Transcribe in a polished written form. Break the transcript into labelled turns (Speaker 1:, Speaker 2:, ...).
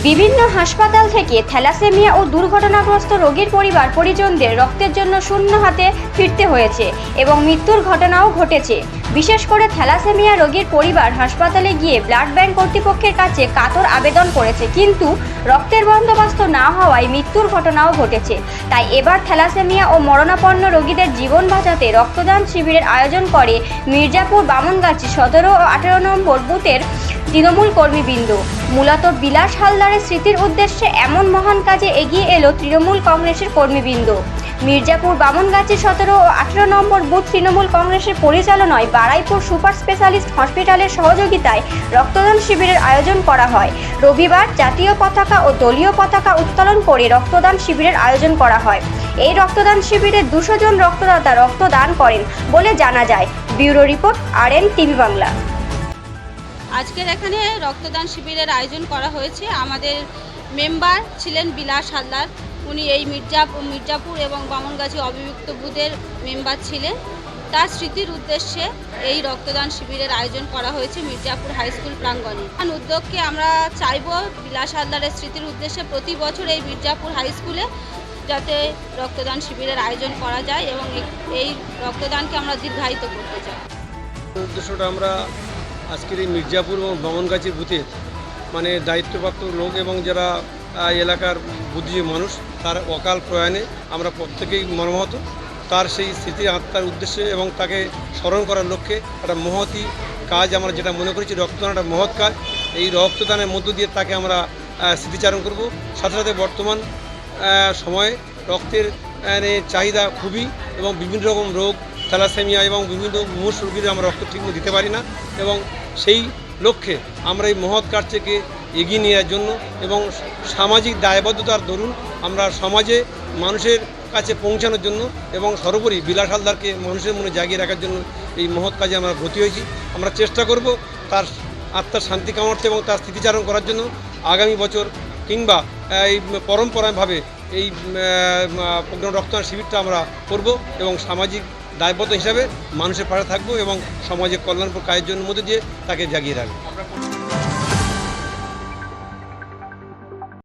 Speaker 1: বিভিন্ন হাসপাতাল থেকে থ্যালাসেমিয়া ও দুর্ঘটনাগ্রস্ত রোগীর পরিবার পরিজনদের রক্তের জন্য শূন্য হাতে ফিরতে হয়েছে এবং মৃত্যুর ঘটনাও ঘটেছে। বিশেষ করে থ্যালাসেমিয়া রোগীর পরিবার হাসপাতালে গিয়ে ব্লাড ব্যাংক কর্তৃপক্ষের কাছে কাতর আবেদন করেছে, কিন্তু রক্তের বন্দোবস্ত না হওয়ায় মৃত্যুর ঘটনাও ঘটেছে। তাই এবার থ্যালাসেমিয়া ও মরণাপন্ন রোগীদের জীবন বাঁচাতে রক্তদান শিবিরের আয়োজন করে মির্জাপুর বামনগাছি 17 ও 18 নম্বর বুথের তৃণমূল কর্মীবৃন্দ। মূলত বিলাস হালদারের স্মৃতির উদ্দেশ্যে এমন মহান কাজে এগিয়ে এলো তৃণমূল কংগ্রেসের কর্মীবৃন্দ। মির্জাপুর বামনগাছি 17 ও 18 নম্বর বুথ তৃণমূল কংগ্রেসের পরিচালনায় বারাইপুর সুপার স্পেশালিস্ট হসপিটালের সহযোগিতায় রক্তদান শিবিরের আয়োজন করা হয়। রবিবার জাতীয় পতাকা ও দলীয় পতাকা উত্তোলন করে রক্তদান শিবিরের আয়োজন করা হয়। এই রক্তদান শিবিরে 200 জন রক্তদাতা রক্তদান করেন বলে জানা যায়। Bureau report, RN TV Bangla.
Speaker 2: আজকের এখানে রক্তদান শিবিরের আয়োজন করা হয়েছে। আমাদের মেম্বার ছিলেন বিলাস হালদার, উনি এই মির্জাপুর এবং বামনগাছি অবিভক্ত বুথের মেম্বার ছিলেন। তার স্মৃতির উদ্দেশ্যে এই রক্তদান শিবিরের আয়োজন করা হয়েছে মির্জাপুর হাই স্কুল প্রাঙ্গণে। উদ্যোগকে আমরা চাইব বিলাস হালদারের স্মৃতির উদ্দেশ্যে প্রতি বছর এই মির্জাপুর হাই স্কুলে যাতে রক্তদান শিবিরের আয়োজন করা যায় এবং এই রক্তদানকে আমরা দীর্ঘায়িত করতে চাই।
Speaker 3: উদ্দেশ্যটা আমরা আজকের এই মির্জাপুর এবং বামনগাছির বুথের দায়িত্বপ্রাপ্ত লোক এবং যারা এলাকার বুদ্ধিজীবী মানুষ, তার অকাল প্রয়াণে আমরা প্রত্যেকেই মর্মাহত। তার সেই স্মৃতি আত্মার উদ্দেশ্যে এবং তাকে স্মরণ করার লক্ষ্যে একটা মহতি কাজ আমরা যেটা মনে করেছি, রক্তদান একটা মহৎ কাজ। এই রক্তদানের মধ্য দিয়ে তাকে আমরা স্মৃতিচারণ করব। সাথে সাথে বর্তমান সময়ে রক্তের চাহিদা খুবই, এবং বিভিন্ন রকম রোগ, থ্যালাসেমিয়া এবং বিভিন্ন মুমূর্ষ রোগীদের আমরা রক্ত ঠিকমতো দিতে পারি না, এবং সেই লক্ষ্যে আমরা এই মহৎ কার্যকে এগিয়ে নেওয়ার জন্য এবং সামাজিক দায়বদ্ধতার দরুন আমরা সমাজে মানুষের কাছে পৌঁছানোর জন্য এবং সর্বোপরি বিলাস হালদারকে মানুষের মনে জাগিয়ে রাখার জন্য এই মহৎ কাজে আমরা ব্রতী হয়েছি। আমরা চেষ্টা করব তার আত্মার শান্তি কামড়াতে এবং তার স্মৃতিচারণ করার জন্য আগামী বছর কিংবা এই পরম্পরাভাবে এই রক্তদান শিবিরটা আমরা করব এবং সামাজিক দায়বদ্ধ হিসাবে মানুষের পাশে থাকবো এবং সমাজের কল্যাণকর কাজের জন্য মধ্যে দিয়ে তাকে জাগিয়ে রাখবো।